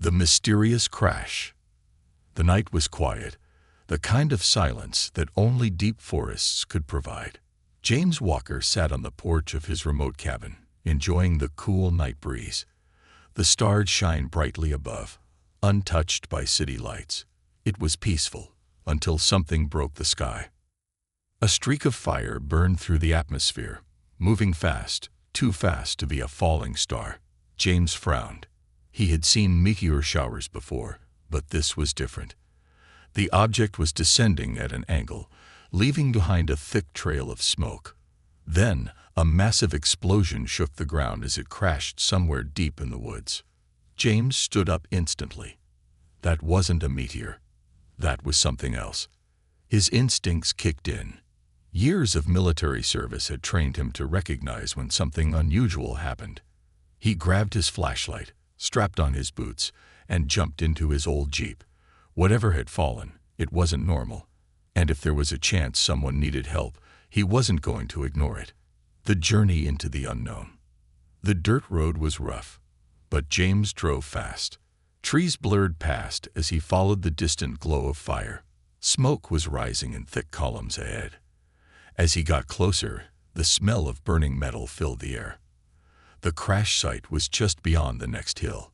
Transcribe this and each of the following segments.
The mysterious crash. The night was quiet, the kind of silence that only deep forests could provide. James Walker sat on the porch of his remote cabin, enjoying the cool night breeze. The stars shined brightly above, untouched by city lights. It was peaceful, until something broke the sky. A streak of fire burned through the atmosphere, moving fast, too fast to be a falling star. James frowned. He had seen meteor showers before, but this was different. The object was descending at an angle, leaving behind a thick trail of smoke. Then, a massive explosion shook the ground as it crashed somewhere deep in the woods. James stood up instantly. That wasn't a meteor. That was something else. His instincts kicked in. Years of military service had trained him to recognize when something unusual happened. He grabbed his flashlight, strapped on his boots, and jumped into his old Jeep. Whatever had fallen, it wasn't normal. And if there was a chance someone needed help, he wasn't going to ignore it. The journey into the unknown. The dirt road was rough, but James drove fast. Trees blurred past as he followed the distant glow of fire. Smoke was rising in thick columns ahead. As he got closer, the smell of burning metal filled the air. The crash site was just beyond the next hill.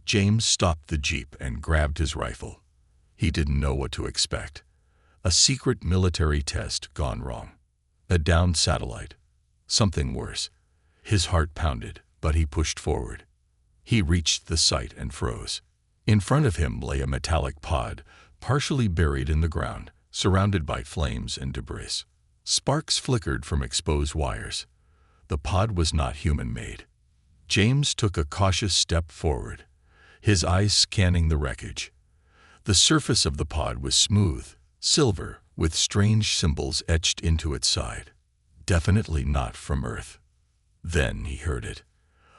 James stopped the Jeep and grabbed his rifle. He didn't know what to expect. A secret military test gone wrong. A downed satellite. Something worse. His heart pounded, but he pushed forward. He reached the site and froze. In front of him lay a metallic pod, partially buried in the ground, surrounded by flames and debris. Sparks flickered from exposed wires. The pod was not human-made. James took a cautious step forward, his eyes scanning the wreckage. The surface of the pod was smooth, silver, with strange symbols etched into its side. Definitely not from Earth. Then he heard it.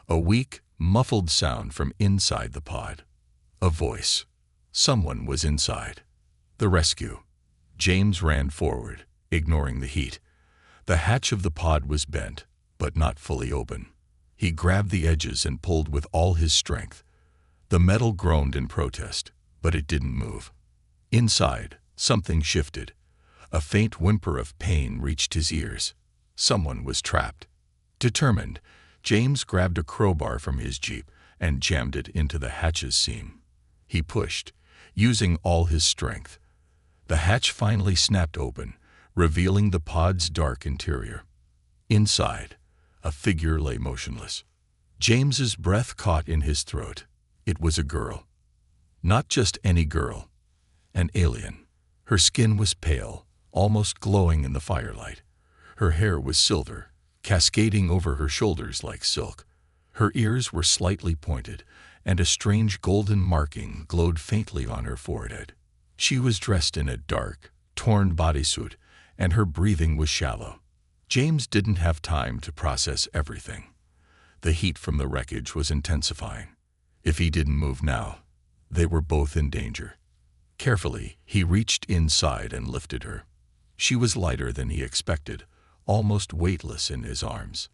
A weak, muffled sound from inside the pod. A voice. Someone was inside. The rescue. James ran forward, ignoring the heat. The hatch of the pod was bent, but not fully open. He grabbed the edges and pulled with all his strength. The metal groaned in protest, but it didn't move. Inside, something shifted. A faint whimper of pain reached his ears. Someone was trapped. Determined, James grabbed a crowbar from his Jeep and jammed it into the hatch's seam. He pushed, using all his strength. The hatch finally snapped open, revealing the pod's dark interior. Inside, a figure lay motionless. James's breath caught in his throat. It was a girl. Not just any girl. An alien. Her skin was pale, almost glowing in the firelight. Her hair was silver, cascading over her shoulders like silk. Her ears were slightly pointed, and a strange golden marking glowed faintly on her forehead. She was dressed in a dark, torn bodysuit, and her breathing was shallow. James didn't have time to process everything. The heat from the wreckage was intensifying. If he didn't move now, they were both in danger. Carefully, he reached inside and lifted her. She was lighter than he expected, almost weightless in his arms.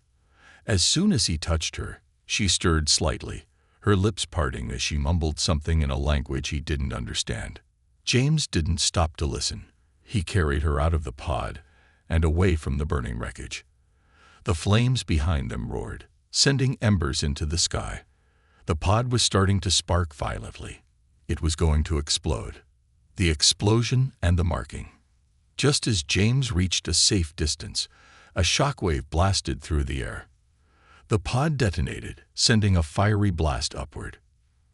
As soon as he touched her, she stirred slightly, her lips parting as she mumbled something in a language he didn't understand. James didn't stop to listen. He carried her out of the pod and away from the burning wreckage. The flames behind them roared, sending embers into the sky. The pod was starting to spark violently. It was going to explode. The explosion and the marking. Just as James reached a safe distance, a shockwave blasted through the air. The pod detonated, sending a fiery blast upward.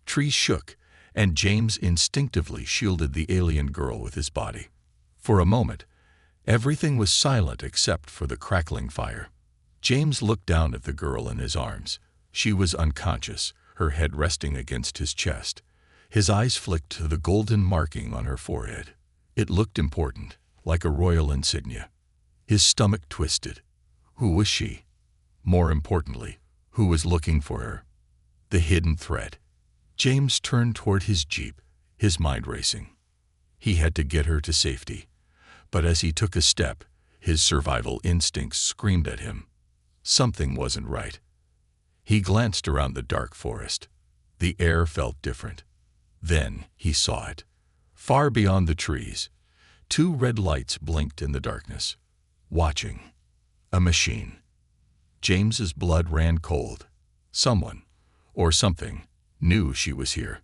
Trees shook, and James instinctively shielded the alien girl with his body. For a moment, everything was silent except for the crackling fire. James looked down at the girl in his arms. She was unconscious, her head resting against his chest. His eyes flicked to the golden marking on her forehead. It looked important, like a royal insignia. His stomach twisted. Who was she? More importantly, who was looking for her? The hidden threat. James turned toward his Jeep, his mind racing. He had to get her to safety. But as he took a step, his survival instincts screamed at him. Something wasn't right. He glanced around the dark forest. The air felt different. Then he saw it. Far beyond the trees, two red lights blinked in the darkness. Watching. A machine. James's blood ran cold. Someone, or something, knew she was here.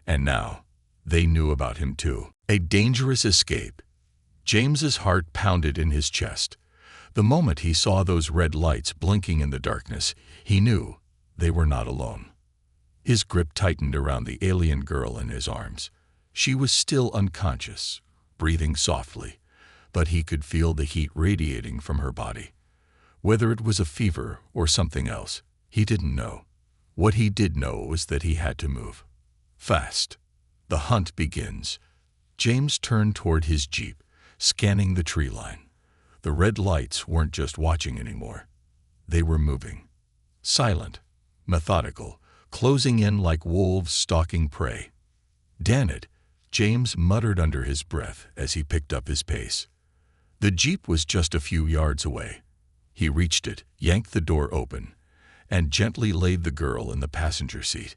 And now, they knew about him too. A dangerous escape. James's heart pounded in his chest. The moment he saw those red lights blinking in the darkness, he knew they were not alone. His grip tightened around the alien girl in his arms. She was still unconscious, breathing softly, but he could feel the heat radiating from her body. Whether it was a fever or something else, he didn't know. What he did know was that he had to move. Fast. The hunt begins. James turned toward his jeep, scanning the tree line. The red lights weren't just watching anymore. They were moving. Silent, methodical, closing in like wolves stalking prey. "Damn it," James muttered under his breath as he picked up his pace. The jeep was just a few yards away. He reached it, yanked the door open, and gently laid the girl in the passenger seat.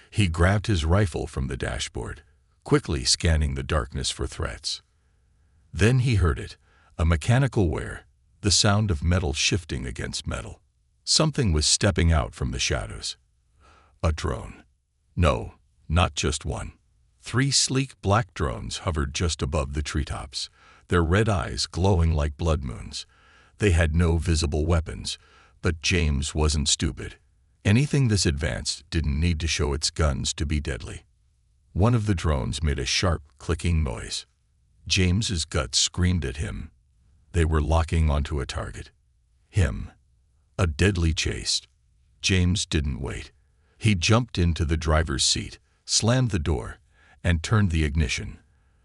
He grabbed his rifle from the dashboard, quickly scanning the darkness for threats. Then he heard it, a mechanical whir, the sound of metal shifting against metal. Something was stepping out from the shadows. A drone. No, not just one. 3 sleek black drones hovered just above the treetops, their red eyes glowing like blood moons. They had no visible weapons, but James wasn't stupid. Anything this advanced didn't need to show its guns to be deadly. One of the drones made a sharp, clicking noise. James's gut screamed at him. They were locking onto a target. Him. A deadly chase. James didn't wait. He jumped into the driver's seat, slammed the door, and turned the ignition.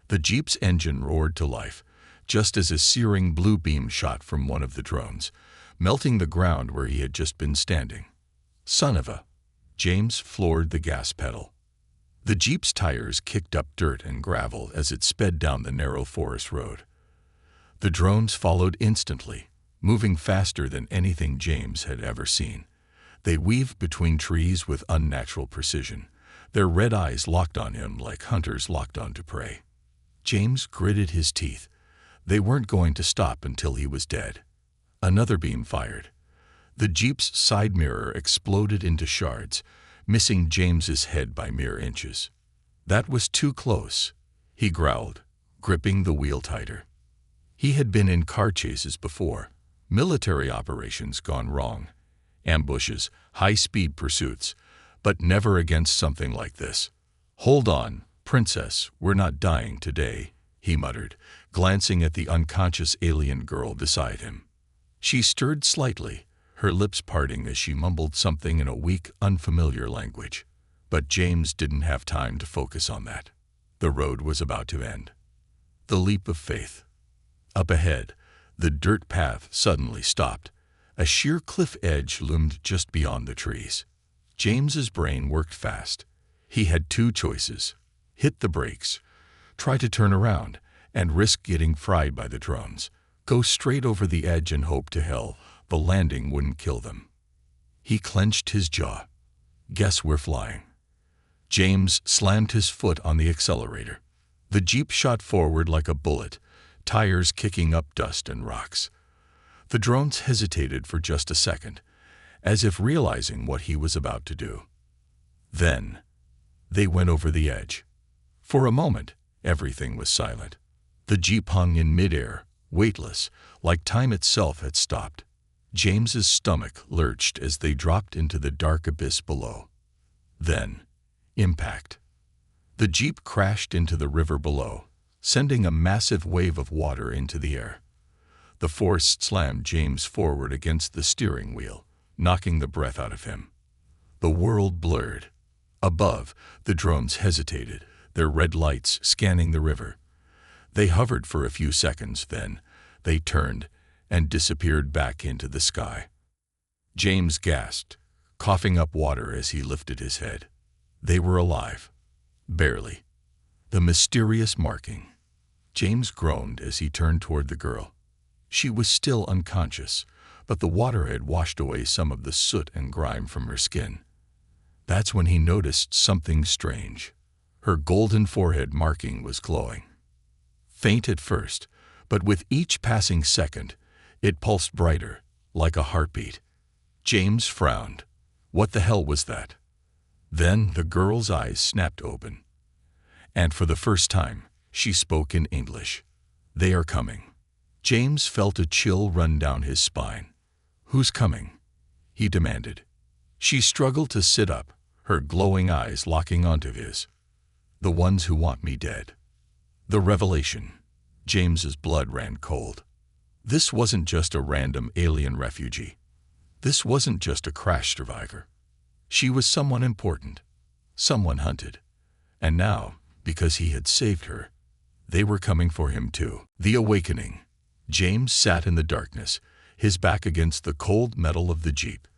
The jeep's engine roared to life, just as a searing blue beam shot from one of the drones, melting the ground where he had just been standing. Son of a... James floored the gas pedal. The jeep's tires kicked up dirt and gravel as it sped down the narrow forest road. The drones followed instantly, moving faster than anything James had ever seen. They weaved between trees with unnatural precision, their red eyes locked on him like hunters locked onto prey. James gritted his teeth. They weren't going to stop until he was dead. Another beam fired. The jeep's side mirror exploded into shards, missing James's head by mere inches. That was too close, he growled, gripping the wheel tighter. He had been in car chases before, military operations gone wrong, ambushes, high-speed pursuits, but never against something like this. "Hold on, Princess, we're not dying today," he muttered, glancing at the unconscious alien girl beside him. She stirred slightly, her lips parting as she mumbled something in a weak, unfamiliar language. But James didn't have time to focus on that. The road was about to end. The leap of faith. Up ahead, the dirt path suddenly stopped. A sheer cliff edge loomed just beyond the trees. James's brain worked fast. He had 2 choices: hit the brakes, try to turn around, and risk getting fried by the drones, go straight over the edge and hope to hell the landing wouldn't kill them. He clenched his jaw. Guess we're flying. James slammed his foot on the accelerator. The jeep shot forward like a bullet, tires kicking up dust and rocks. The drones hesitated for just a second, as if realizing what he was about to do. Then, they went over the edge. For a moment, everything was silent. The jeep hung in midair, weightless, like time itself had stopped. James's stomach lurched as they dropped into the dark abyss below. Then, impact. The jeep crashed into the river below, sending a massive wave of water into the air. The force slammed James forward against the steering wheel, knocking the breath out of him. The world blurred. Above, the drones hesitated, their red lights scanning the river. They hovered for a few seconds, then they turned and disappeared back into the sky. James gasped, coughing up water as he lifted his head. They were alive. Barely. The mysterious marking. James groaned as he turned toward the girl. She was still unconscious, but the water had washed away some of the soot and grime from her skin. That's when he noticed something strange. Her golden forehead marking was glowing. Faint at first, but with each passing second, it pulsed brighter, like a heartbeat. James frowned. What the hell was that? Then the girl's eyes snapped open. And for the first time, she spoke in English. They are coming. James felt a chill run down his spine. Who's coming? He demanded. She struggled to sit up, her glowing eyes locking onto his. The ones who want me dead. The revelation. James's blood ran cold. This wasn't just a random alien refugee. This wasn't just a crash survivor. She was someone important, someone hunted. And now, because he had saved her, they were coming for him too. The awakening. James sat in the darkness, his back against the cold metal of the Jeep.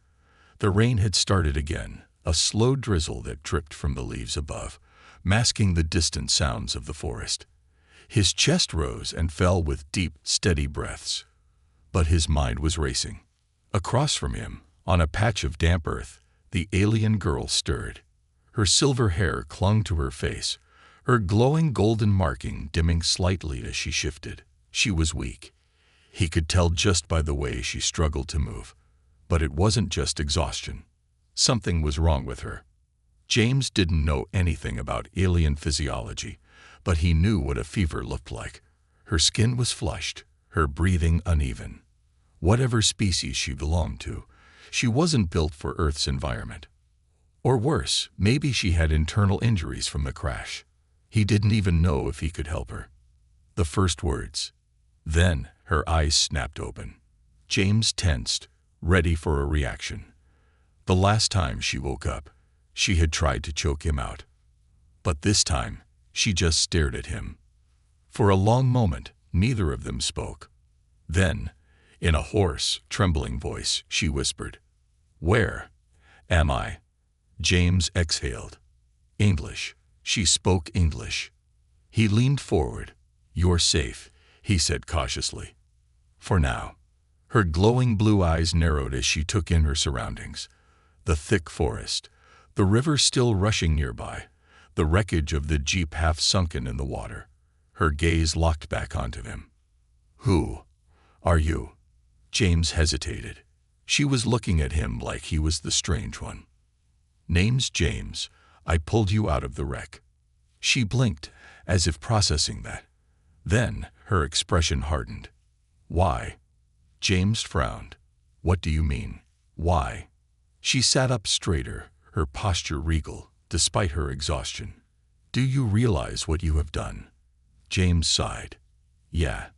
The rain had started again, a slow drizzle that dripped from the leaves above, masking the distant sounds of the forest. His chest rose and fell with deep, steady breaths. But his mind was racing. Across from him, on a patch of damp earth, the alien girl stirred. Her silver hair clung to her face, her glowing golden marking dimming slightly as she shifted. She was weak. He could tell just by the way she struggled to move. But it wasn't just exhaustion. Something was wrong with her. James didn't know anything about alien physiology, but he knew what a fever looked like. Her skin was flushed, her breathing uneven. Whatever species she belonged to, she wasn't built for Earth's environment. Or worse, maybe she had internal injuries from the crash. He didn't even know if he could help her. The first words. Then her eyes snapped open. James tensed, ready for a reaction. The last time she woke up, she had tried to choke him out. But this time, she just stared at him. For a long moment, neither of them spoke. Then, in a hoarse, trembling voice, she whispered, "Where am I?" James exhaled. English. She spoke English. He leaned forward. "You're safe," he said cautiously. For now. Her glowing blue eyes narrowed as she took in her surroundings. The thick forest, the river still rushing nearby, the wreckage of the Jeep half sunken in the water. Her gaze locked back onto him. "Who are you?" James hesitated. She was looking at him like he was the strange one. "Name's James. I pulled you out of the wreck." She blinked, as if processing that. Then her expression hardened. "Why?" James frowned. "What do you mean, why?" She sat up straighter, her posture regal, despite her exhaustion. "Do you realize what you have done?" James sighed. "Yeah,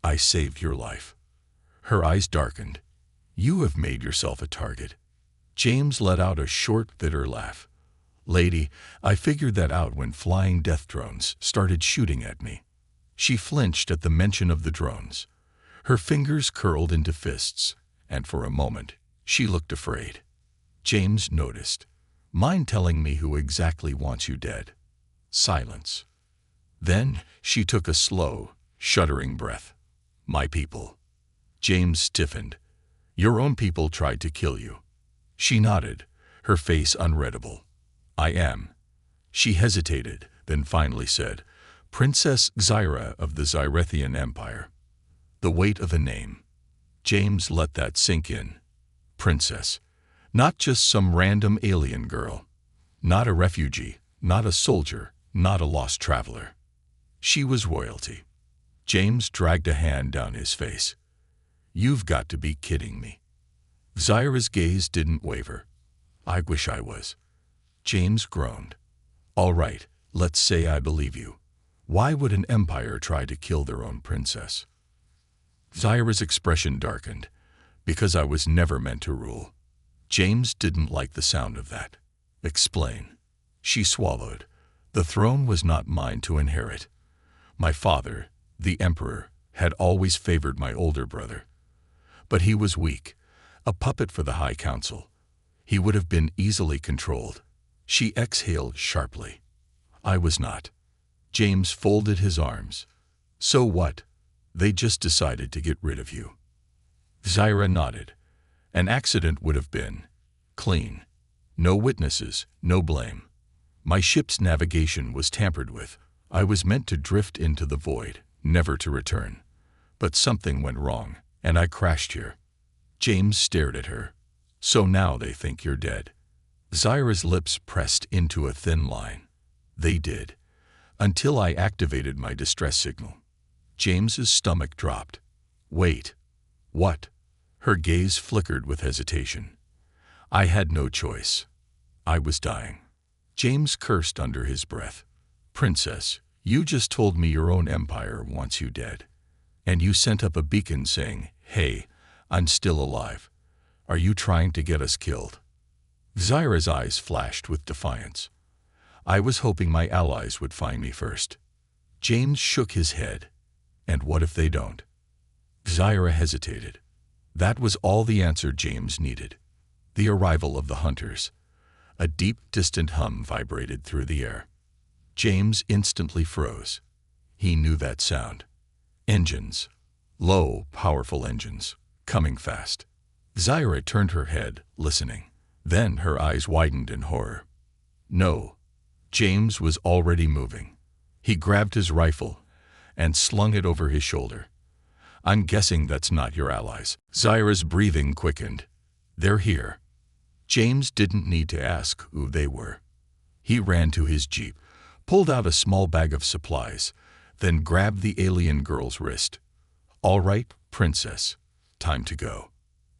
I saved your life." Her eyes darkened. "You have made yourself a target." James let out a short, bitter laugh. "Lady, I figured that out when flying death drones started shooting at me." She flinched at the mention of the drones. Her fingers curled into fists, and for a moment, she looked afraid. James noticed. "Mind telling me who exactly wants you dead?" Silence. Then she took a slow, shuddering breath. "My people." James stiffened. "Your own people tried to kill you." She nodded, her face unreadable. "I am." She hesitated, then finally said, "Princess Xyra of the Zyrethian Empire." The weight of a name. James let that sink in. Princess. Not just some random alien girl. Not a refugee, not a soldier, not a lost traveler. She was royalty. James dragged a hand down his face. "You've got to be kidding me." Xyra's gaze didn't waver. "I wish I was." James groaned. "All right, let's say I believe you. Why would an empire try to kill their own princess?" Xyra's expression darkened. "Because I was never meant to rule." James didn't like the sound of that. "Explain." She swallowed. "The throne was not mine to inherit. My father, the emperor, had always favored my older brother. But he was weak, a puppet for the High Council. He would have been easily controlled." She exhaled sharply. "I was not." James folded his arms. "So what? They just decided to get rid of you." Xyra nodded. "An accident would have been clean. No witnesses, no blame. My ship's navigation was tampered with. I was meant to drift into the void, never to return. But something went wrong, and I crashed here." James stared at her. "So now they think you're dead." Zyra's lips pressed into a thin line. "They did. Until I activated my distress signal." James's stomach dropped. "Wait. What?" Her gaze flickered with hesitation. "I had no choice. I was dying." James cursed under his breath. "Princess, you just told me your own empire wants you dead. And you sent up a beacon saying, 'Hey, I'm still alive.' Are you trying to get us killed?" Zyra's eyes flashed with defiance. "I was hoping my allies would find me first." James shook his head. "And what if they don't?" Zyra hesitated. That was all the answer James needed. The arrival of the hunters. A deep, distant hum vibrated through the air. James instantly froze. He knew that sound. Engines. Low, powerful engines. Coming fast. Zyra turned her head, listening. Then her eyes widened in horror. No. James was already moving. He grabbed his rifle and slung it over his shoulder. "I'm guessing that's not your allies." Zyra's breathing quickened. "They're here." James didn't need to ask who they were. He ran to his jeep, pulled out a small bag of supplies, then grabbed the alien girl's wrist. "All right, princess. Time to go."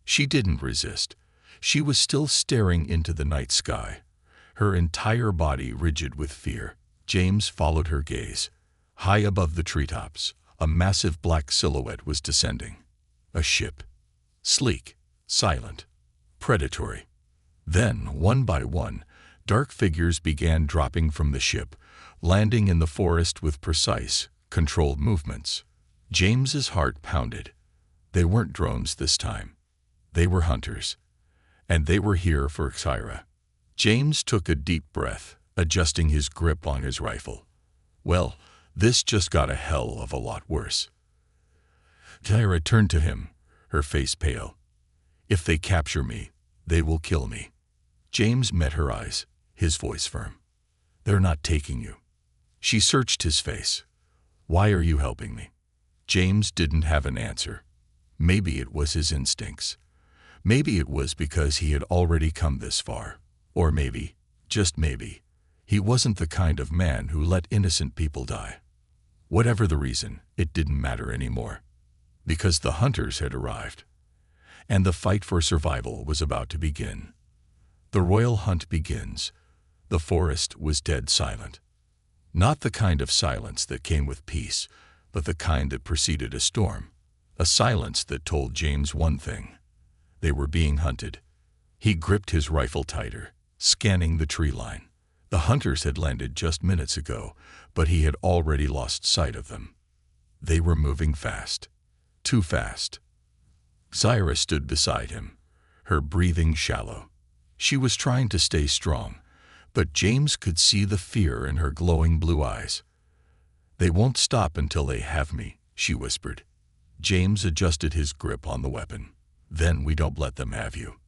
She didn't resist. She was still staring into the night sky, her entire body rigid with fear. James followed her gaze. High above the treetops, a massive black silhouette was descending. A ship. Sleek, silent, predatory. Then, one by one, dark figures began dropping from the ship, landing in the forest with precise, controlled movements. James's heart pounded. They weren't drones this time. They were hunters. And they were here for Zyra. James took a deep breath, adjusting his grip on his rifle. Well, this just got a hell of a lot worse. Zyra turned to him, her face pale. "If they capture me, they will kill me." James met her eyes, his voice firm. "They're not taking you." She searched his face. "Why are you helping me?" James didn't have an answer. Maybe it was his instincts. Maybe it was because he had already come this far. Or maybe, just maybe, he wasn't the kind of man who let innocent people die. Whatever the reason, it didn't matter anymore. Because the hunters had arrived. And the fight for survival was about to begin. The royal hunt begins. The forest was dead silent. Not the kind of silence that came with peace, but the kind that preceded a storm. A silence that told James one thing. They were being hunted. He gripped his rifle tighter, scanning the tree line. The hunters had landed just minutes ago, but he had already lost sight of them. They were moving fast. Too fast. Zyra stood beside him, her breathing shallow. She was trying to stay strong, but James could see the fear in her glowing blue eyes. "They won't stop until they have me," she whispered. James adjusted his grip on the weapon. "Then we don't let them have you."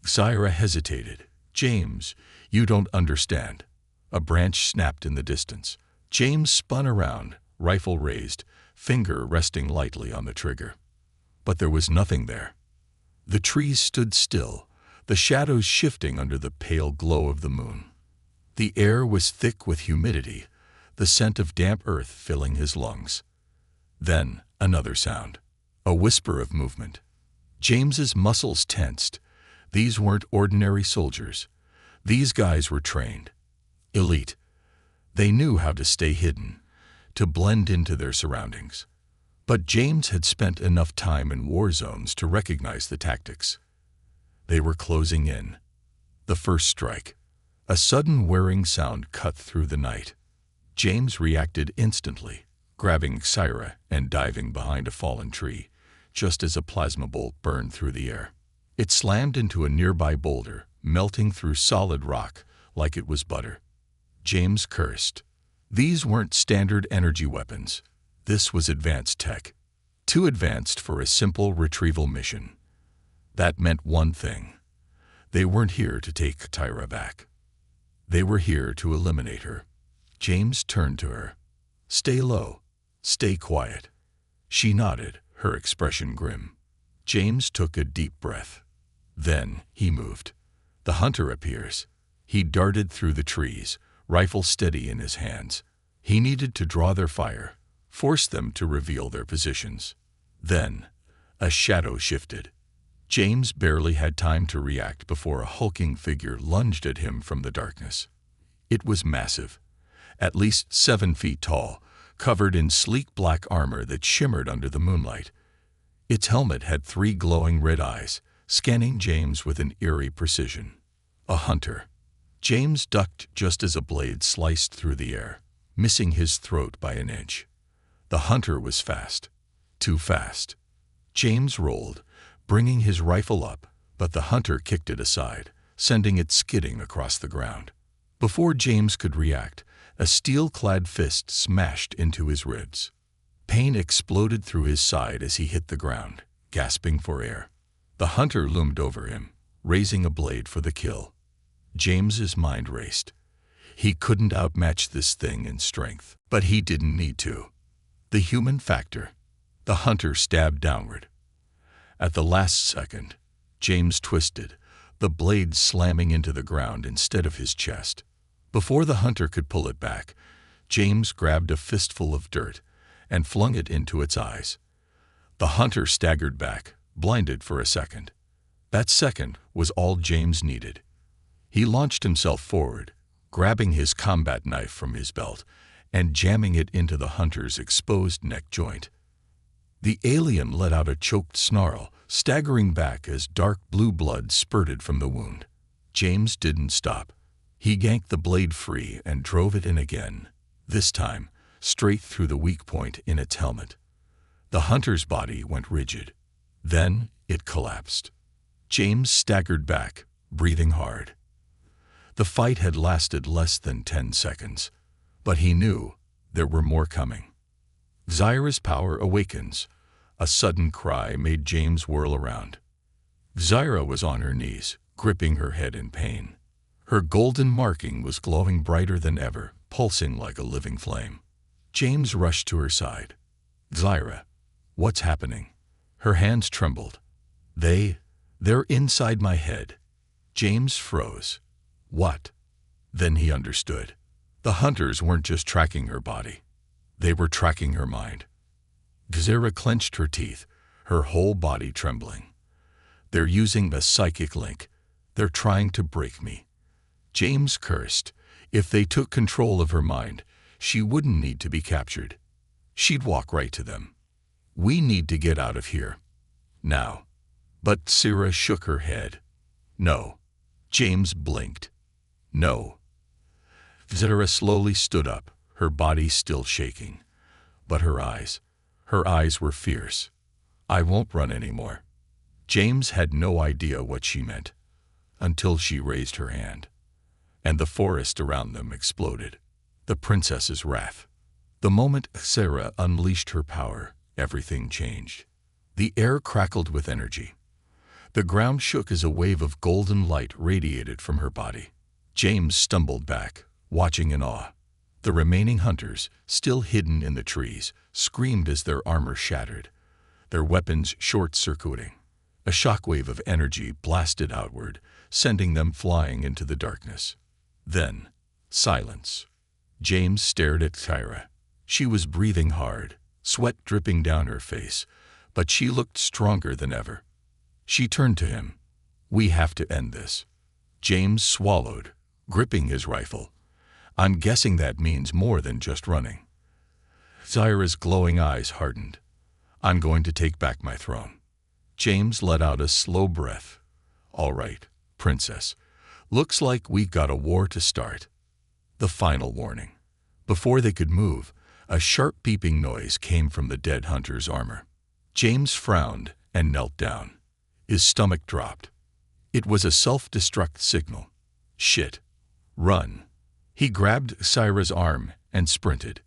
Zyra hesitated. "James, you don't understand." A branch snapped in the distance. James spun around, rifle raised, finger resting lightly on the trigger. But there was nothing there. The trees stood still, the shadows shifting under the pale glow of the moon. The air was thick with humidity, the scent of damp earth filling his lungs. Then another sound, a whisper of movement. James's muscles tensed. These weren't ordinary soldiers. These guys were trained. Elite. They knew how to stay hidden, to blend into their surroundings. But James had spent enough time in war zones to recognize the tactics. They were closing in. The first strike. A sudden whirring sound cut through the night. James reacted instantly, grabbing Zyra and diving behind a fallen tree, just as a plasma bolt burned through the air. It slammed into a nearby boulder, melting through solid rock like it was butter. James cursed. These weren't standard energy weapons. This was advanced tech. Too advanced for a simple retrieval mission. That meant one thing. They weren't here to take Zyra back. They were here to eliminate her. James turned to her. "Stay low. Stay quiet." She nodded, her expression grim. James took a deep breath. Then he moved. The hunter appears. He darted through the trees, rifle steady in his hands. He needed to draw their fire, force them to reveal their positions. Then, a shadow shifted. James barely had time to react before a hulking figure lunged at him from the darkness. It was massive, at least 7 feet tall, covered in sleek black armor that shimmered under the moonlight. Its helmet had 3 glowing red eyes, scanning James with an eerie precision. A hunter. James ducked just as a blade sliced through the air, missing his throat by an inch. The hunter was fast. Too fast. James rolled, bringing his rifle up, but the hunter kicked it aside, sending it skidding across the ground. Before James could react, a steel-clad fist smashed into his ribs. Pain exploded through his side as he hit the ground, gasping for air. The hunter loomed over him, raising a blade for the kill. James's mind raced. He couldn't outmatch this thing in strength, but he didn't need to. The human factor. The hunter stabbed downward. At the last second, James twisted, the blade slamming into the ground instead of his chest. Before the hunter could pull it back, James grabbed a fistful of dirt and flung it into its eyes. The hunter staggered back, blinded for a second. That second was all James needed. He launched himself forward, grabbing his combat knife from his belt and jamming it into the hunter's exposed neck joint. The alien let out a choked snarl, staggering back as dark blue blood spurted from the wound. James didn't stop. He yanked the blade free and drove it in again, this time straight through the weak point in its helmet. The hunter's body went rigid. Then it collapsed. James staggered back, breathing hard. The fight had lasted less than 10 seconds, but he knew there were more coming. Zyra's power awakens. A sudden cry made James whirl around. Zyra was on her knees, gripping her head in pain. Her golden marking was glowing brighter than ever, pulsing like a living flame. James rushed to her side. "Zyra, what's happening?" Her hands trembled. They're inside my head." James froze. What? Then he understood. The hunters weren't just tracking her body. They were tracking her mind. Zyra clenched her teeth, her whole body trembling. "They're using a psychic link. They're trying to break me." James cursed. If they took control of her mind, she wouldn't need to be captured. She'd walk right to them. "We need to get out of here. Now." But Zyra shook her head. "No." James blinked. "No." Zyra slowly stood up, her body still shaking. But her eyes were fierce. "I won't run anymore." James had no idea what she meant, until she raised her hand. And the forest around them exploded. The princess's wrath. The moment Zyra unleashed her power, everything changed. The air crackled with energy. The ground shook as a wave of golden light radiated from her body. James stumbled back, watching in awe. The remaining hunters, still hidden in the trees, screamed as their armor shattered, their weapons short-circuiting. A shockwave of energy blasted outward, sending them flying into the darkness. Then, silence. James stared at Zyra. She was breathing hard, sweat dripping down her face, but she looked stronger than ever. She turned to him. "We have to end this." James swallowed, gripping his rifle. "I'm guessing that means more than just running." Zyra's glowing eyes hardened. "I'm going to take back my throne." James let out a slow breath. "All right, princess. Looks like we got a war to start." The final warning. Before they could move, a sharp beeping noise came from the dead hunter's armor. James frowned and knelt down. His stomach dropped. It was a self-destruct signal. Shit. Run. He grabbed Zyra's arm and sprinted.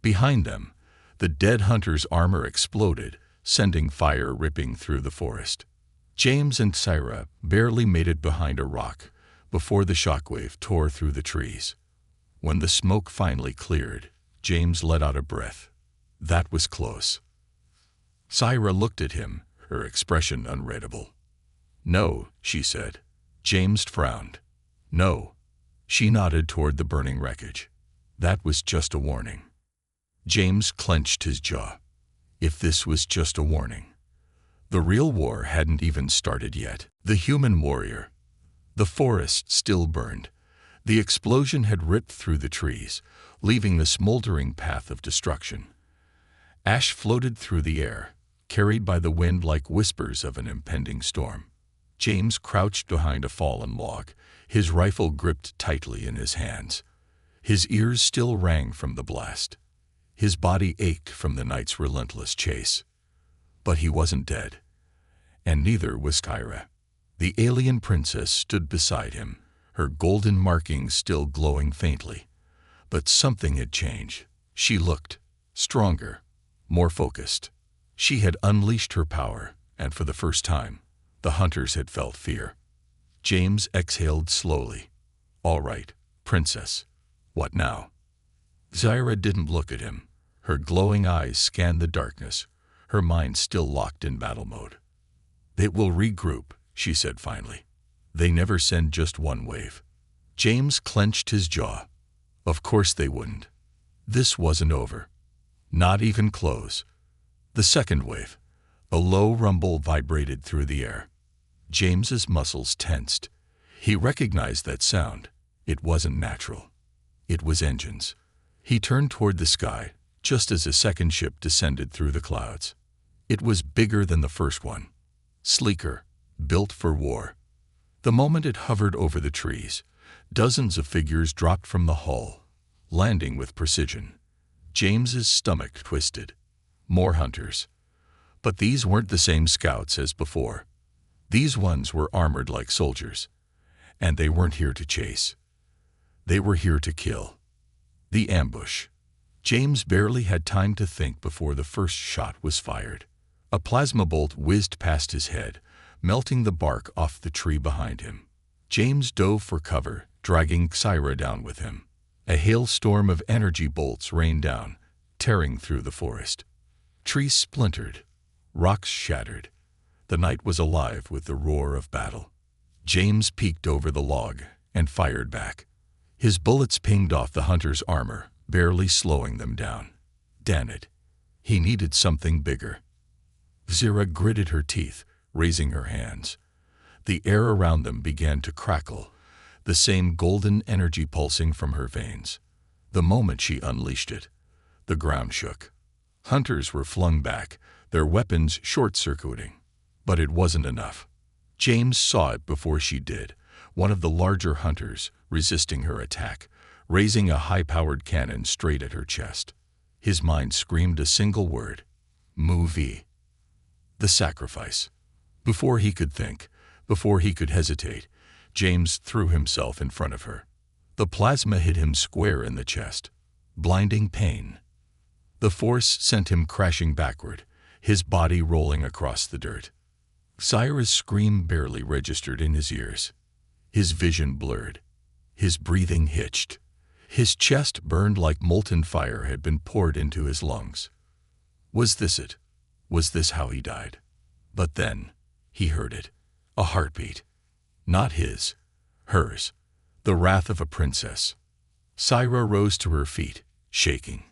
Behind them, the dead hunter's armor exploded, sending fire ripping through the forest. James and Zyra barely made it behind a rock, before the shockwave tore through the trees. When the smoke finally cleared, James let out a breath. That was close. Syra looked at him, her expression unreadable. "No," she said. James frowned. "No." She nodded toward the burning wreckage. "That was just a warning." James clenched his jaw. If this was just a warning. The real war hadn't even started yet. The human warrior. The forest still burned. The explosion had ripped through the trees, leaving the smoldering path of destruction. Ash floated through the air, carried by the wind like whispers of an impending storm. James crouched behind a fallen log, his rifle gripped tightly in his hands. His ears still rang from the blast. His body ached from the night's relentless chase. But he wasn't dead. And neither was Kyra. The alien princess stood beside him, her golden markings still glowing faintly. But something had changed. She looked stronger, more focused. She had unleashed her power, and for the first time, the hunters had felt fear. James exhaled slowly. "All right, princess. What now?" Syra didn't look at him. Her glowing eyes scanned the darkness, her mind still locked in battle mode. "They will regroup," she said finally. "They never send just one wave." James clenched his jaw. Of course they wouldn't. This wasn't over. Not even close. The second wave. A low rumble vibrated through the air. James's muscles tensed. He recognized that sound. It wasn't natural. It was engines. He turned toward the sky, just as a second ship descended through the clouds. It was bigger than the first one. Sleeker, built for war. The moment it hovered over the trees, dozens of figures dropped from the hull, landing with precision. James's stomach twisted. More hunters. But these weren't the same scouts as before. These ones were armored like soldiers. And they weren't here to chase. They were here to kill. The ambush. James barely had time to think before the first shot was fired. A plasma bolt whizzed past his head, melting the bark off the tree behind him. James dove for cover, dragging Syra down with him. A hailstorm of energy bolts rained down, tearing through the forest. Trees splintered. Rocks shattered. The night was alive with the roar of battle. James peeked over the log and fired back. His bullets pinged off the hunter's armor, barely slowing them down. Damn it. He needed something bigger. Syra gritted her teeth, raising her hands. The air around them began to crackle, the same golden energy pulsing from her veins. The moment she unleashed it, the ground shook. Hunters were flung back, their weapons short-circuiting. But it wasn't enough. James saw it before she did, one of the larger hunters, resisting her attack, raising a high-powered cannon straight at her chest. His mind screamed a single word. Move-y. The sacrifice. Before he could think, before he could hesitate, James threw himself in front of her. The plasma hit him square in the chest. Blinding pain. The force sent him crashing backward, his body rolling across the dirt. Syra's scream barely registered in his ears. His vision blurred. His breathing hitched. His chest burned like molten fire had been poured into his lungs. Was this it? Was this how he died? But then, he heard it. A heartbeat. Not his. Hers. The wrath of a princess. Syra rose to her feet, shaking.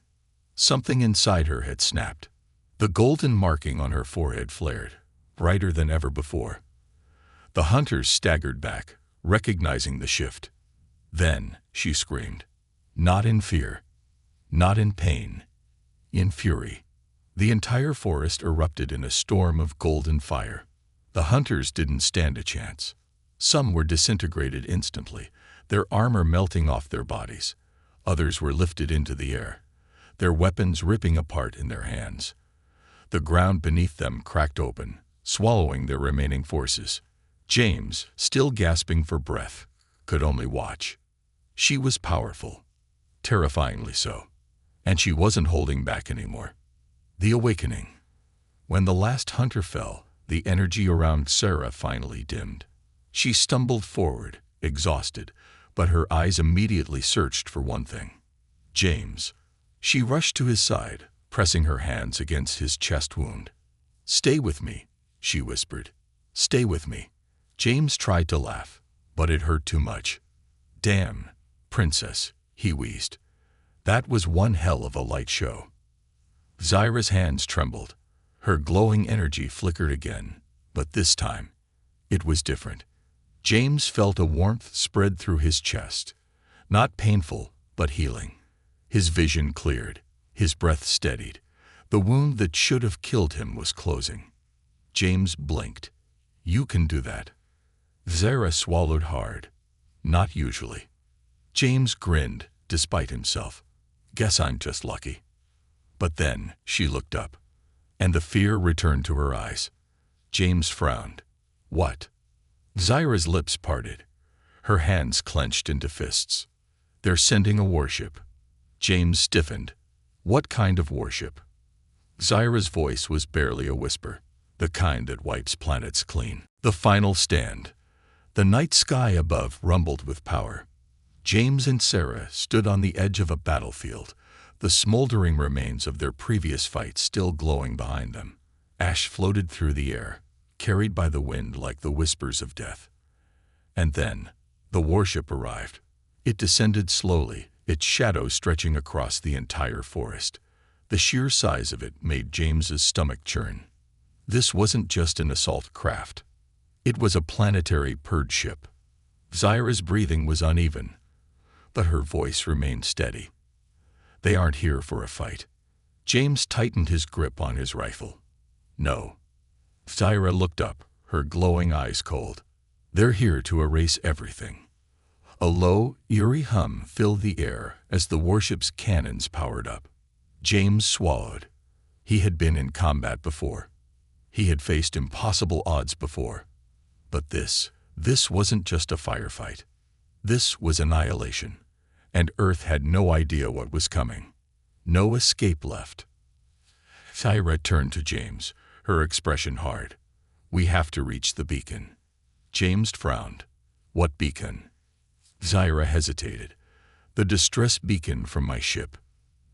Something inside her had snapped. The golden marking on her forehead flared, brighter than ever before. The hunters staggered back, recognizing the shift. Then, she screamed. Not in fear. Not in pain. In fury. The entire forest erupted in a storm of golden fire. The hunters didn't stand a chance. Some were disintegrated instantly, their armor melting off their bodies. Others were lifted into the air, their weapons ripping apart in their hands. The ground beneath them cracked open, swallowing their remaining forces. James, still gasping for breath, could only watch. She was powerful, terrifyingly so, and she wasn't holding back anymore. The awakening. When the last hunter fell, the energy around Syra finally dimmed. She stumbled forward, exhausted, but her eyes immediately searched for one thing. James. She rushed to his side, pressing her hands against his chest wound. "Stay with me," she whispered. "Stay with me." James tried to laugh, but it hurt too much. "Damn, princess," he wheezed. "That was one hell of a light show." Zyra's hands trembled. Her glowing energy flickered again, but this time, it was different. James felt a warmth spread through his chest. Not painful, but healing. His vision cleared. His breath steadied. The wound that should have killed him was closing. James blinked. "You can do that." Zyra swallowed hard. "Not usually." James grinned, despite himself. "Guess I'm just lucky." But then she looked up, and the fear returned to her eyes. James frowned. "What?" Zyra's lips parted. Her hands clenched into fists. "They're sending a warship." James stiffened. "What kind of warship?" Zyra's voice was barely a whisper, the kind that wipes planets clean. The final stand. The night sky above rumbled with power. James and Sarah stood on the edge of a battlefield, the smoldering remains of their previous fight still glowing behind them. Ash floated through the air, carried by the wind like the whispers of death. And then, the warship arrived. It descended slowly, its shadow stretching across the entire forest. The sheer size of it made James's stomach churn. This wasn't just an assault craft. It was a planetary purge ship. Zyra's breathing was uneven, but her voice remained steady. "They aren't here for a fight." James tightened his grip on his rifle. "No." Zyra looked up, her glowing eyes cold. "They're here to erase everything." A low, eerie hum filled the air as the warship's cannons powered up. James swallowed. He had been in combat before. He had faced impossible odds before. But this wasn't just a firefight. This was annihilation. And Earth had no idea what was coming. No escape left. Zyra turned to James, her expression hard. "We have to reach the beacon." James frowned. "What beacon?" Zyra hesitated. "The distress beacon from my ship."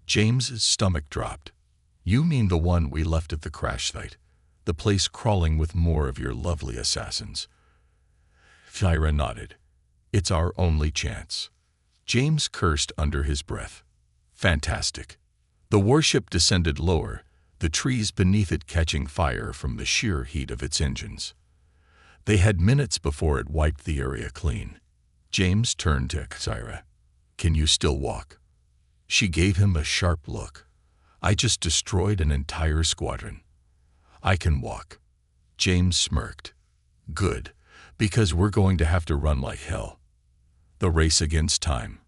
James's stomach dropped. "You mean the one we left at the crash site, the place crawling with more of your lovely assassins?" Zyra nodded. "It's our only chance." James cursed under his breath. Fantastic. The warship descended lower, the trees beneath it catching fire from the sheer heat of its engines. They had minutes before it wiped the area clean. James turned to Zyra. "Can you still walk?" She gave him a sharp look. "I just destroyed an entire squadron." "I can walk." James smirked. "Good, because we're going to have to run like hell." The race against time.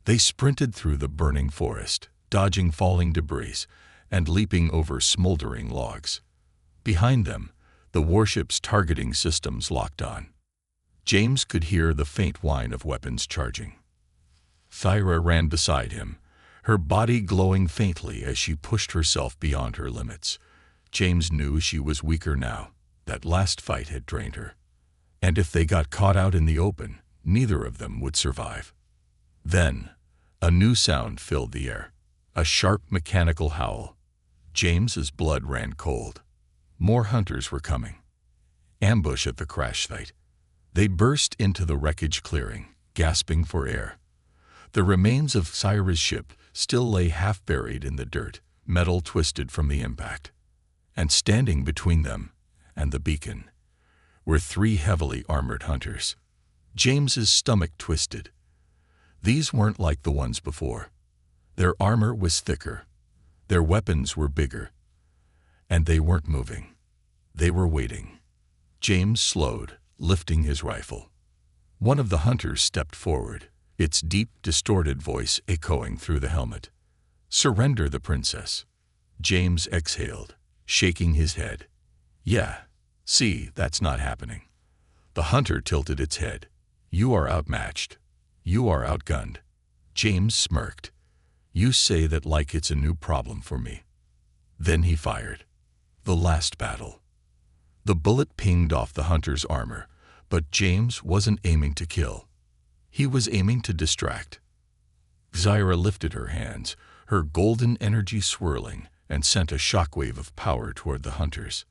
They sprinted through the burning forest, dodging falling debris and leaping over smoldering logs. Behind them, the warship's targeting systems locked on. James could hear the faint whine of weapons charging. Zyra ran beside him, her body glowing faintly as she pushed herself beyond her limits. James knew she was weaker now. That last fight had drained her. And if they got caught out in the open, neither of them would survive. Then, a new sound filled the air. A sharp mechanical howl. James's blood ran cold. More hunters were coming. Ambush at the crash site. They burst into the wreckage clearing, gasping for air. The remains of Zyra's ship still lay half buried in the dirt, metal twisted from the impact. And standing between them and the beacon were 3 heavily armored hunters. James's stomach twisted. These weren't like the ones before. Their armor was thicker. Their weapons were bigger. And they weren't moving. They were waiting. James slowed, lifting his rifle. One of the hunters stepped forward, its deep, distorted voice echoing through the helmet. "Surrender the princess." James exhaled, shaking his head. "Yeah, see, that's not happening." The hunter tilted its head. "You are outmatched. You are outgunned." James smirked. "You say that like it's a new problem for me." Then he fired. The last battle. The bullet pinged off the hunter's armor, but James wasn't aiming to kill. He was aiming to distract. Zyra lifted her hands, her golden energy swirling, and sent a shockwave of power toward the hunters.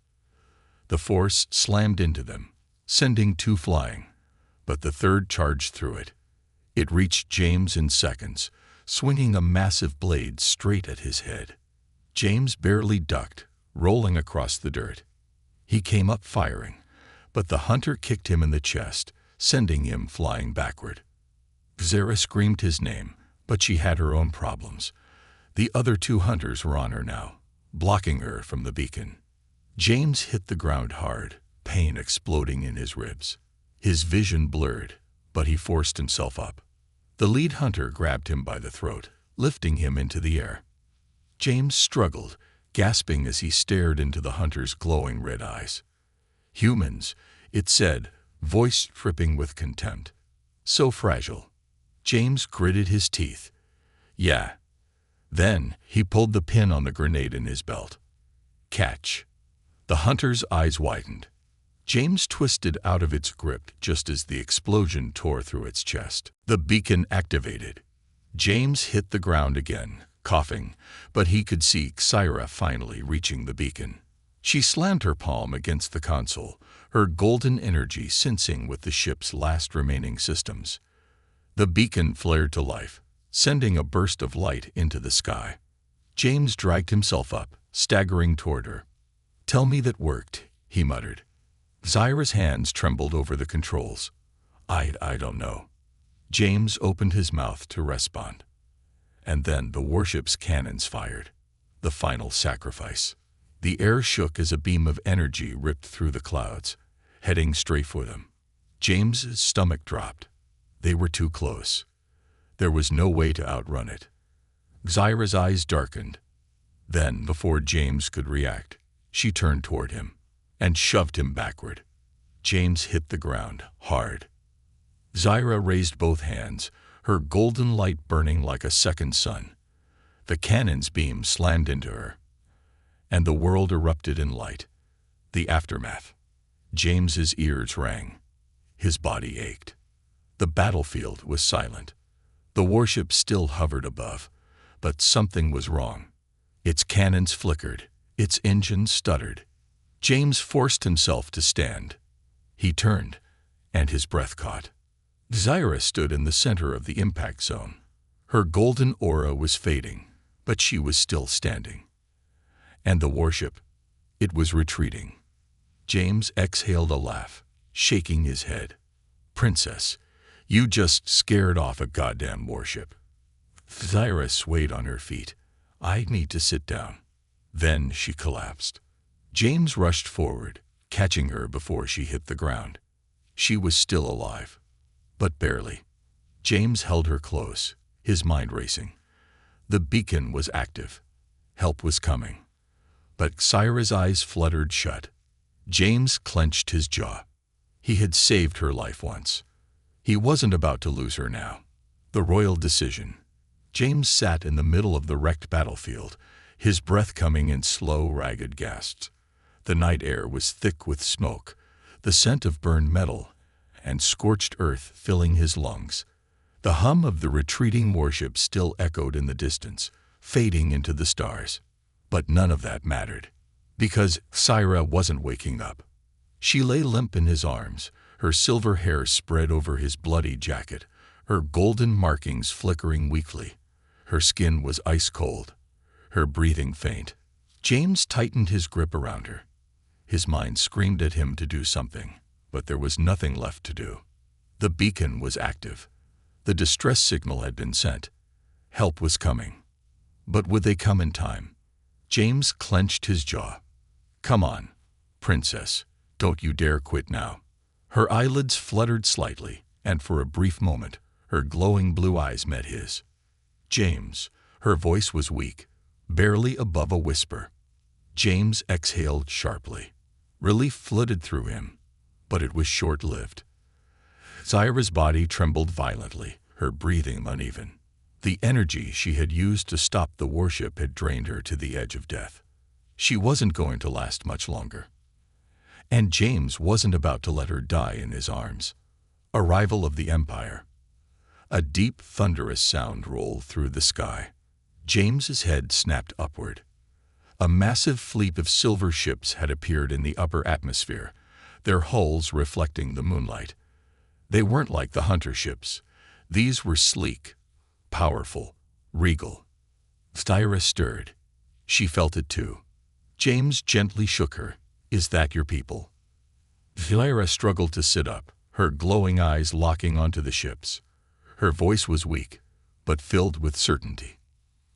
The force slammed into them, sending 2 flying, but the third charged through it. It reached James in seconds, swinging a massive blade straight at his head. James barely ducked, rolling across the dirt. He came up firing, but the hunter kicked him in the chest, sending him flying backward. Zyra screamed his name, but she had her own problems. The other 2 hunters were on her now, blocking her from the beacon. James hit the ground hard, pain exploding in his ribs. His vision blurred, but he forced himself up. The lead hunter grabbed him by the throat, lifting him into the air. James struggled, gasping as he stared into the hunter's glowing red eyes. "Humans," it said, voice dripping with contempt. "So fragile." James gritted his teeth. "Yeah." Then he pulled the pin on the grenade in his belt. "Catch." The hunter's eyes widened. James twisted out of its grip just as the explosion tore through its chest. The beacon activated. James hit the ground again, coughing, but he could see Zyra finally reaching the beacon. She slammed her palm against the console, her golden energy syncing with the ship's last remaining systems. The beacon flared to life, sending a burst of light into the sky. James dragged himself up, staggering toward her. "Tell me that worked," he muttered. Zyra's hands trembled over the controls. I don't know." James opened his mouth to respond. And then the warship's cannons fired. The final sacrifice. The air shook as a beam of energy ripped through the clouds, heading straight for them. James's stomach dropped. They were too close. There was no way to outrun it. Zyra's eyes darkened. Then, before James could react, she turned toward him and shoved him backward. James hit the ground, hard. Zyra raised both hands, her golden light burning like a second sun. The cannon's beam slammed into her, and the world erupted in light. The aftermath. James's ears rang. His body ached. The battlefield was silent. The warship still hovered above, but something was wrong. Its cannons flickered, its engines stuttered. James forced himself to stand. He turned, and his breath caught. Zyra stood in the center of the impact zone. Her golden aura was fading, but she was still standing. And the warship, it was retreating. James exhaled a laugh, shaking his head. "Princess, you just scared off a goddamn warship." Zyra swayed on her feet. "I need to sit down." Then she collapsed. James rushed forward, catching her before she hit the ground. She was still alive, but barely. James held her close, his mind racing. The beacon was active. Help was coming. But Zyra's eyes fluttered shut. James clenched his jaw. He had saved her life once. He wasn't about to lose her now. The royal decision. James sat in the middle of the wrecked battlefield, his breath coming in slow, ragged gasps. The night air was thick with smoke, the scent of burned metal and scorched earth filling his lungs. The hum of the retreating warship still echoed in the distance, fading into the stars. But none of that mattered, because Zyra wasn't waking up. She lay limp in his arms, her silver hair spread over his bloody jacket, her golden markings flickering weakly. Her skin was ice cold, her breathing faint. James tightened his grip around her. His mind screamed at him to do something, but there was nothing left to do. The beacon was active. The distress signal had been sent. Help was coming. But would they come in time? James clenched his jaw. "Come on, princess. Don't you dare quit now." Her eyelids fluttered slightly, and for a brief moment, her glowing blue eyes met his. "James," her voice was weak, barely above a whisper. James exhaled sharply. Relief flooded through him, but it was short-lived. Zyra's body trembled violently, her breathing uneven. The energy she had used to stop the warship had drained her to the edge of death. She wasn't going to last much longer. And James wasn't about to let her die in his arms. A rival of the Empire. A deep, thunderous sound rolled through the sky. James's head snapped upward. A massive fleet of silver ships had appeared in the upper atmosphere, their hulls reflecting the moonlight. They weren't like the hunter ships. These were sleek, powerful, regal. Thyra stirred. She felt it too. James gently shook her. "Is that your people?" Thyra struggled to sit up, her glowing eyes locking onto the ships. Her voice was weak, but filled with certainty.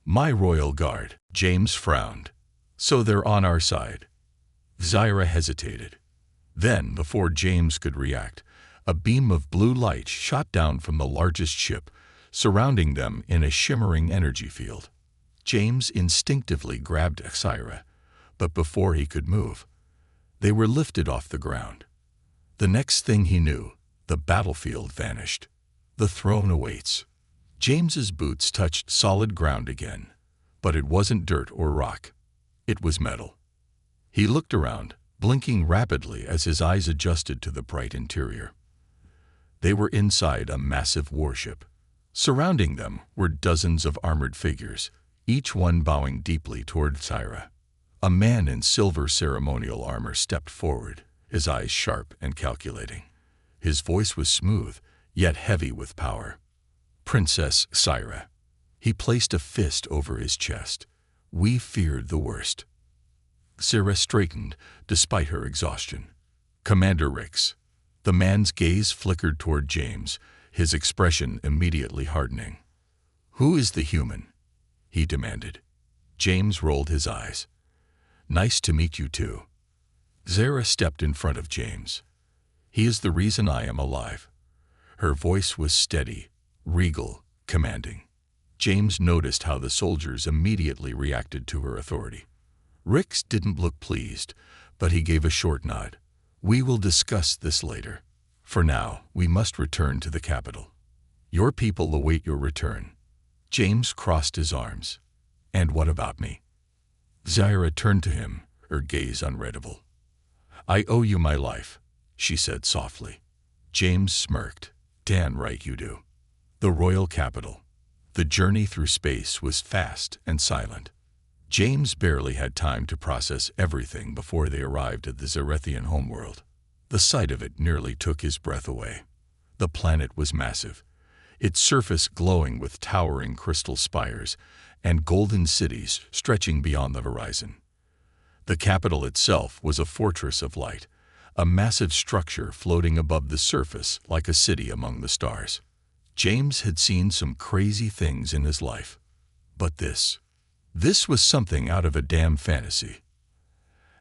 "My royal guard." James frowned. "So they're on our side." Thyra hesitated. Then, before James could react, a beam of blue light shot down from the largest ship, surrounding them in a shimmering energy field. James instinctively grabbed Thyra, but before he could move, they were lifted off the ground. The next thing he knew, the battlefield vanished. The throne awaits. James's boots touched solid ground again, but it wasn't dirt or rock. It was metal. He looked around, blinking rapidly as his eyes adjusted to the bright interior. They were inside a massive warship. Surrounding them were dozens of armored figures, each one bowing deeply toward Thyra. A man in silver ceremonial armor stepped forward, his eyes sharp and calculating. His voice was smooth, yet heavy with power. "Princess Thyra." He placed a fist over his chest. "We feared the worst." Thyra straightened, despite her exhaustion. "Commander Rix." The man's gaze flickered toward James, his expression immediately hardening. "Who is the human?" he demanded. James rolled his eyes. "Nice to meet you too." Thyra stepped in front of James. "He is the reason I am alive." Her voice was steady, regal, commanding. James noticed how the soldiers immediately reacted to her authority. Rix didn't look pleased, but he gave a short nod. "We will discuss this later. For now, we must return to the capital. Your people await your return." James crossed his arms. "And what about me?" Thyra turned to him, her gaze unreadable. "I owe you my life," she said softly. James smirked. "Damn right you do." The royal capital. The journey through space was fast and silent. James barely had time to process everything before they arrived at the Zarethian homeworld. The sight of it nearly took his breath away. The planet was massive, its surface glowing with towering crystal spires and golden cities stretching beyond the horizon. The capital itself was a fortress of light, a massive structure floating above the surface like a city among the stars. James had seen some crazy things in his life, but this was something out of a damn fantasy.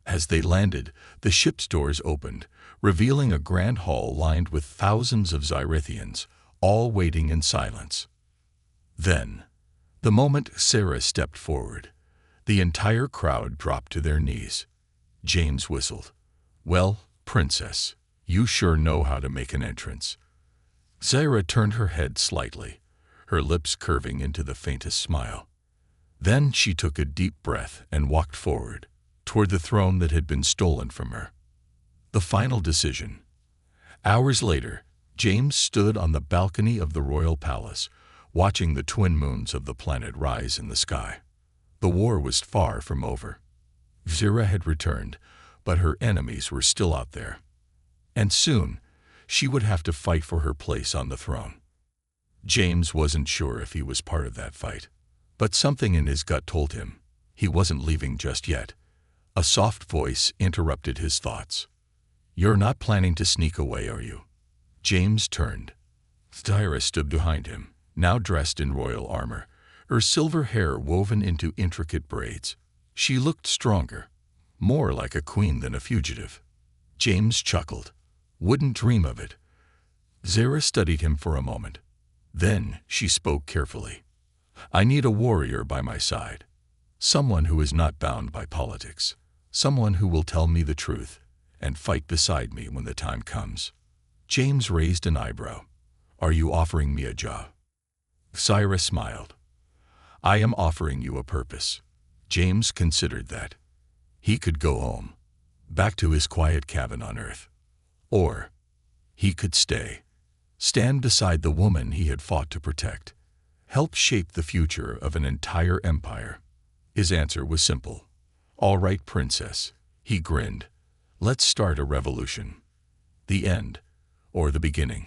As they landed, the ship's doors opened, revealing a grand hall lined with thousands of Zarethians, all waiting in silence. Then, the moment Sarah stepped forward, the entire crowd dropped to their knees. James whistled. "Well, Princess, you sure know how to make an entrance." Sarah turned her head slightly, her lips curving into the faintest smile. Then she took a deep breath and walked forward, toward the throne that had been stolen from her. The final decision. Hours later, James stood on the balcony of the royal palace, watching the twin moons of the planet rise in the sky. The war was far from over. Thyra had returned, but her enemies were still out there. And soon, she would have to fight for her place on the throne. James wasn't sure if he was part of that fight, but something in his gut told him he wasn't leaving just yet. A soft voice interrupted his thoughts. "You're not planning to sneak away, are you?" James turned. Thyra stood behind him, now dressed in royal armor, her silver hair woven into intricate braids. She looked stronger, more like a queen than a fugitive. James chuckled. "Wouldn't dream of it." Thyra studied him for a moment. Then she spoke carefully. "I need a warrior by my side. Someone who is not bound by politics. Someone who will tell me the truth and fight beside me when the time comes." James raised an eyebrow. "Are you offering me a job?" Thyra smiled. "I am offering you a purpose." James considered that. He could go home, back to his quiet cabin on Earth. Or he could stay. stand beside the woman he had fought to protect, help shape the future of an entire empire. His answer was simple. "All right, princess," he grinned. "Let's start a revolution." The end, or the beginning.